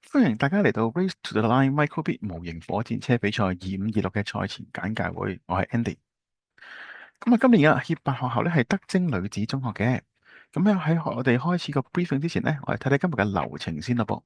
歡迎大家嚟到 Race to the Line Microbit 模型火箭車比賽2526嘅賽前簡介會，我係 Andy。今年嘅協辦學校咧係德晶女子中學嘅。喺我哋開始個 briefing 之前呢，我哋睇睇今日嘅流程先咯噃。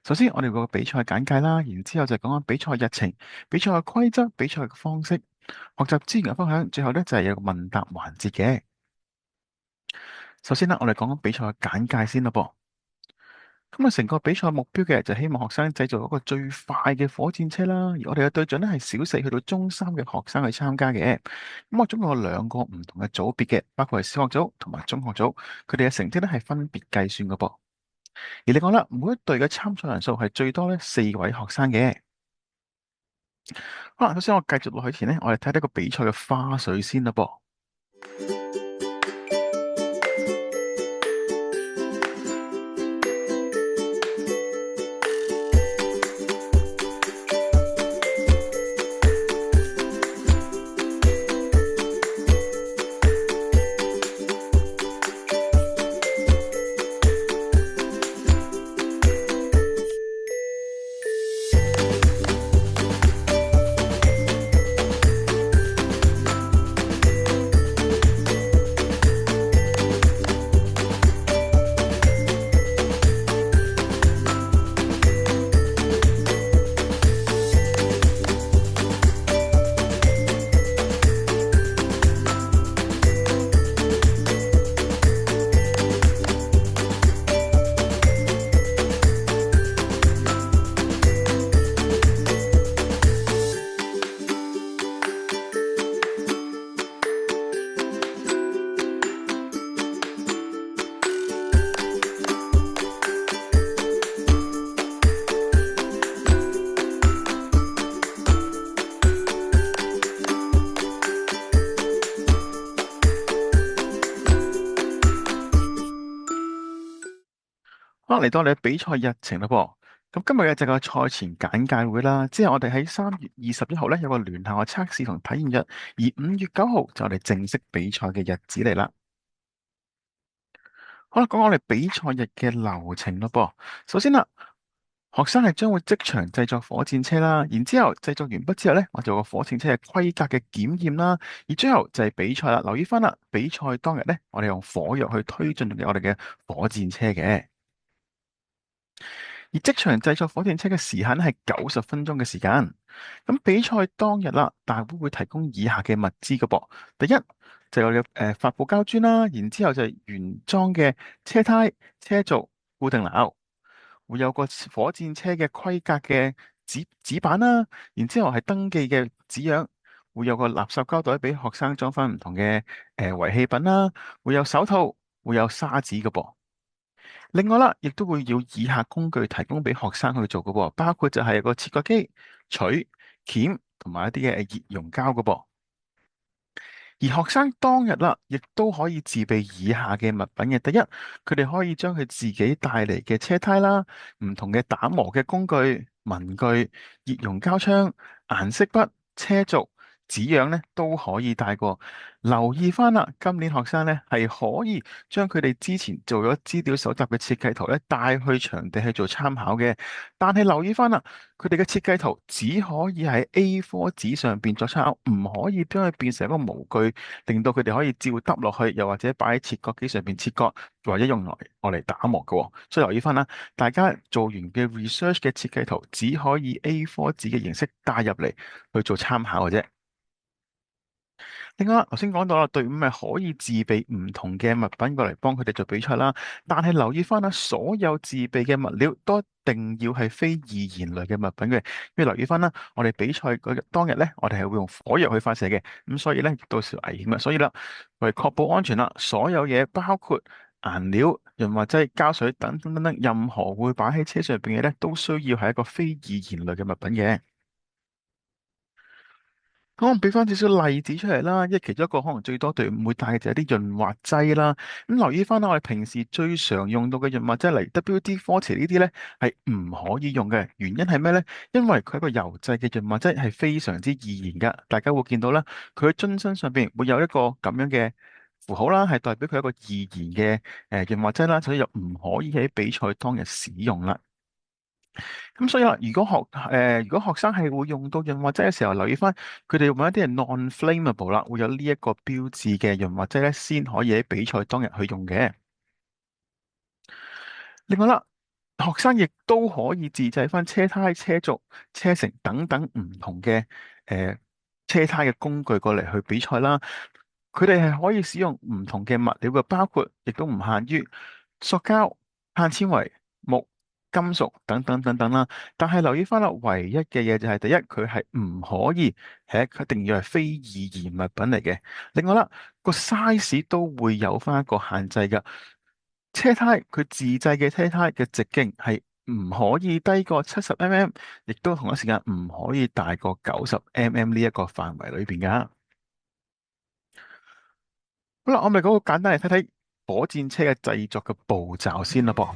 首先我哋個比賽簡介啦，然之後就講講比賽日程、比賽嘅規則、比賽嘅方式、學習資源嘅分享，最後咧就係有個問答環節嘅。首先呢，我哋講講比賽嘅簡介先咯噃。成個比賽目標嘅就希望學生製造一個最快嘅火箭車啦。而我哋嘅對象咧係小四去到中三嘅學生去參加嘅。我總共有兩個唔同嘅組別嘅，包括係小學組同埋中學組，佢哋嘅成績咧係分別計算嘅噃。而另外啦，每一隊嘅參賽人數係最多咧4位學生嘅。好啦，首先我繼續落去前呢，我哋睇睇個比賽嘅花絮先啦噃。好啦，嚟到我哋嘅比賽日程啦噃。今日嘅就係個賽前簡介會啦。之後我哋喺3月21號咧有個聯校嘅測試同體驗日，而5月9號就係我哋正式比賽嘅日子嚟啦。好啦，講我哋比賽日嘅流程咯噃。首先啦，學生係將會即場製作火箭車啦，然之後製作完畢之後咧，我就有個火箭車嘅規格嘅檢驗啦，而最後就係比賽啦。留意翻啦，比賽當日咧，我哋用火藥去推進我哋嘅火箭車嘅。而即場製作火箭車嘅時限係90分鐘嘅時間。比賽當日啦，大會會提供以下嘅物資嘅噃。第一就有發泡膠磚啦，然之後就係原裝嘅車胎、車軸、固定纜，會有個火箭車嘅規格嘅紙板啦，然之後係登記嘅紙樣，會有個垃圾膠袋俾學生裝翻唔同嘅遺棄品啦，會有手套，會有砂紙嘅噃。另外啦，亦都會要以下工具提供俾學生去做嘅喎，包括就係個切割機、錘、鉗同埋一啲嘅熱熔膠嘅噃。而學生當日啦，亦都可以自備以下嘅物品嘅。第一，佢哋可以將佢自己帶嚟嘅車胎啦、唔同嘅打磨嘅工具、文具、熱熔膠槍、顏色筆、車軸、紙樣咧都可以帶過。留意翻啦，今年學生咧係可以將佢哋之前做咗資料搜集嘅設計圖咧帶去場地去做參考嘅。但係留意翻啦，佢哋嘅設計圖只可以喺 A4 紙上邊作參考，唔可以將佢變成一個模具，令到佢哋可以照揼落去，又或者擺喺切割機上邊切割，或者用來我嚟打磨嘅喎。所以留意翻啦，大家做完嘅 research 嘅設計圖只可以 A4 紙嘅形式帶入嚟去做參考嘅啫。另外，頭先講到啦，隊伍係可以自備唔同嘅物品過嚟幫佢哋做比賽啦。但係留意翻啦，所有自備嘅物料都一定要係非易燃類嘅物品嘅。因為留意翻啦，我哋比賽嗰日當日咧，我哋係會用火藥去發射嘅。咁所以咧，到時危險嘅。所以啦，為確保安全啦，所有嘢包括顏料、潤滑劑、膠水等等等等，任何會擺喺車上邊嘅咧，都需要係一個非易燃類嘅物品嘅。可能俾翻少少例子出嚟啦，因為其中一個可能最多隊伍會帶嘅就係啲潤滑劑啦。留意翻啦，我哋平時最常用到嘅潤滑劑嚟 WD-40呢啲咧係唔可以用嘅。原因係咩咧？因為佢係一個油製嘅潤滑劑，係非常之易燃噶。大家會見到啦，佢嘅樽身上邊會有一個咁樣嘅符號啦，係代表佢係一個易燃嘅潤滑劑啦，所以就唔可以喺比賽當日使用啦。咁所以啦，如果學生係會用到潤滑劑嘅時候，留意翻佢哋用一啲係 non-flammable 啦，會有呢一個標誌嘅潤滑劑咧，先可以喺比賽當日去用嘅。另外啦，學生亦都可以自製翻車胎、車軸、車繩等等唔同嘅誒車胎嘅工具過嚟去比賽啦。佢哋係可以使用唔同嘅物料嘅，包括亦都唔限於塑膠、碳纖維、木、金屬等等等等啦。但係留意翻啦，唯一嘅嘢就係第一，佢係唔可以一定要係非易燃物品嚟嘅。另外啦，個 size 都會有翻一個限制㗎。車胎佢自製嘅車胎嘅直徑係唔可以低過70mm，亦都同一時間唔可以大過90mm呢一個範圍裏邊噶。好啦，我咪嗰個簡單嚟睇睇火箭車嘅製作嘅步驟先啦噃。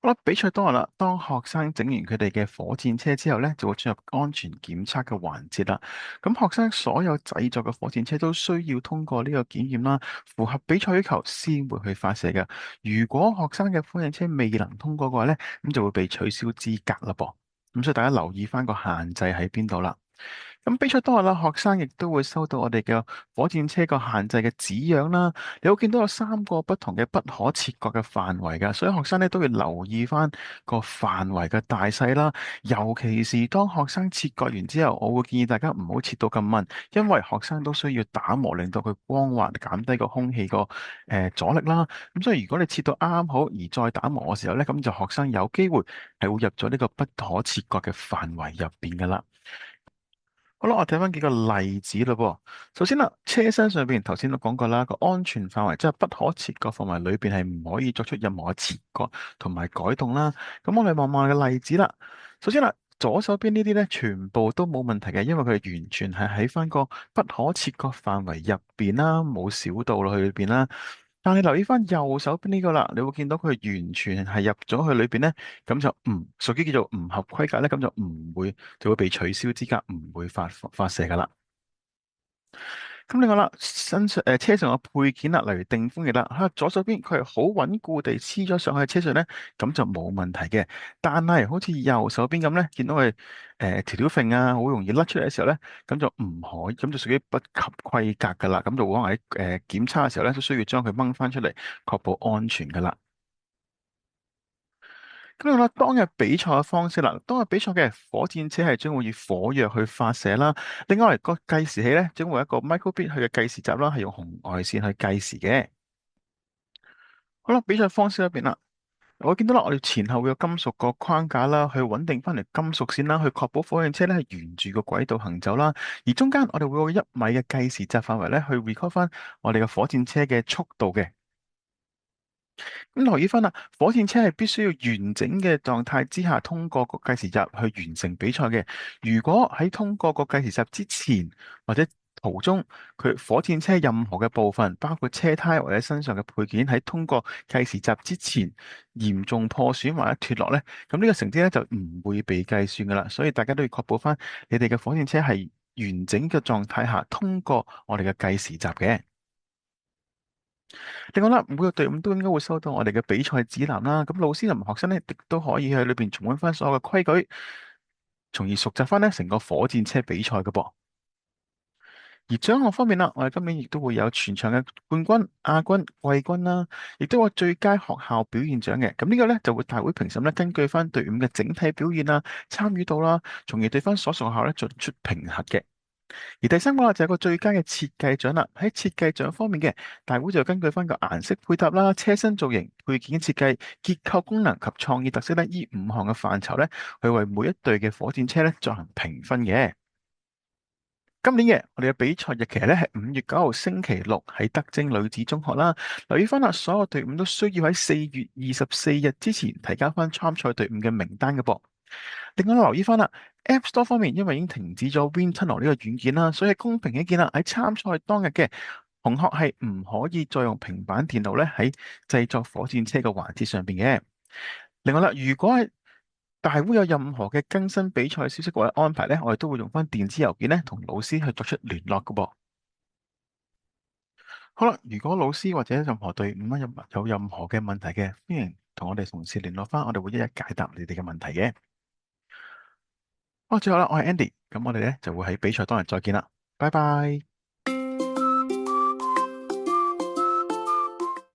好啦，比賽當日啦，當學生整完佢哋嘅火箭車之後咧，就會進入安全檢測嘅環節啦。咁學生所有製作嘅火箭車都需要通過呢個檢驗啦，符合比賽要求先會去發射嘅。如果學生嘅火箭車未能通過嘅話咧，咁就會被取消資格啦噃。咁所以大家留意翻個限制喺邊度啦。咁比賽當日啦，學生亦都會收到我哋嘅火箭車個限制嘅紙樣啦。你會見到有3個不同嘅不可切割嘅範圍㗎，所以學生咧都要留意翻個範圍嘅大細啦。尤其是當學生切割完之後，我會建議大家唔好切到咁密，因為學生都需要打磨，令到佢光滑，減低個空氣個阻力啦。咁所以如果你切到啱啱好，而再打磨嘅時候咧，咁就學生有機會係會入咗呢個不可切割嘅範圍入邊㗎啦。好啦，我睇翻幾個例子咯噃。首先啦，車身上邊頭先都講過啦，個安全範圍即係不可切割範圍裏邊係唔可以作出任何嘅切割同埋改動啦。咁我哋望望嘅例子啦。首先啦，左手邊呢啲咧全部都冇問題嘅，因為佢哋完全係喺翻個不可切割範圍入邊啦，冇少到落去裏邊啦。但你留意翻右手邊呢個啦，你會見到佢完全係入咗去裏邊咧，咁就唔屬於叫做唔合規格咧，咁就會被取消資格，唔會發射噶啦。咁另外啦，車上嘅配件啦，例如定風翼啦，左手邊佢係好穩固地黐咗上去車上咧，咁就冇問題嘅。但係好似右手邊咁咧，見到佢條條揈啊，好容易甩出嚟嘅時候咧，咁就唔可以，咁就屬於不合規格噶啦。咁就可能喺檢查嘅時候咧，都需要將佢掹翻出嚟，確保安全噶啦。咁樣啦，當日比賽嘅方式啦，當日比賽嘅火箭車係將會以火藥去發射啦。另外個計時器咧，將會有一個 microbit 佢嘅計時閘啦，係用紅外線去計時嘅。好啦，比賽方式入邊啦，我見到啦，我哋前後會有金屬個框架啦，去穩定翻嚟金屬線啦，去確保火箭車咧係沿住個軌道行走啦。而中間我哋會有1米嘅計時閘範圍咧，去 record 翻我哋嘅火箭車嘅速度嘅。咁留意翻啦，火箭車係必須要完整嘅狀態之下通過個計時閘去完成比賽嘅。如果喺通過個計時閘之前或者途中，佢火箭車任何嘅部分，包括車胎或者身上嘅配件，喺通過計時閘之前嚴重破損或者脫落咧，咁呢個成績咧就唔會被計算噶啦。所以大家都要確保翻你哋嘅火箭車係完整嘅狀態下通過我哋嘅計時閘嘅。另外啦，每個隊伍都應該會收到我哋嘅比賽指南啦。咁老師同埋學生咧，亦都可以喺裏邊重溫翻所有嘅規矩，從而熟習翻咧成個火箭車比賽嘅噃。而獎項方面啦，我哋今年亦都會有全場嘅冠軍、亞軍、季軍啦，亦都有最佳學校表現獎嘅。咁呢個咧就會大會評審咧根據翻隊伍嘅整體表現啦、參與度啦，從而對翻所屬學校咧作出評核嘅。而第三個就係個最佳嘅設計獎啦。喺設計獎方面嘅大會就根據翻個顏色配搭啦、車身造型、配件設計、結構功能及創意特色咧，呢5項嘅範疇咧，去為每一隊嘅火箭車咧進行評分嘅。今年嘅我哋嘅比賽日期咧係5月9號星期六喺德晶女子中學啦。留意翻啦，所有隊伍都需要喺4月24日之前提交翻參賽隊伍嘅名單嘅噃。另外留意翻啦，App Store 方面因為已經停止咗 Wind Tunnel 呢個軟件啦，所以公平起見啦，喺參賽當日嘅同學係唔可以再用平板電腦咧喺製作火箭車嘅環節上邊嘅。另外啦，如果係大會有任何嘅更新比賽消息或者安排咧，我哋都會用翻電子郵件咧同老師去作出聯絡嘅噃。好啦，如果老師或者任何隊伍有任何嘅問題嘅，歡迎同我哋同事聯絡翻，我哋會一一解答你哋嘅問題嘅。好，最後啦，我係 Andy，咁我哋咧就會喺比賽當日再見啦，拜拜。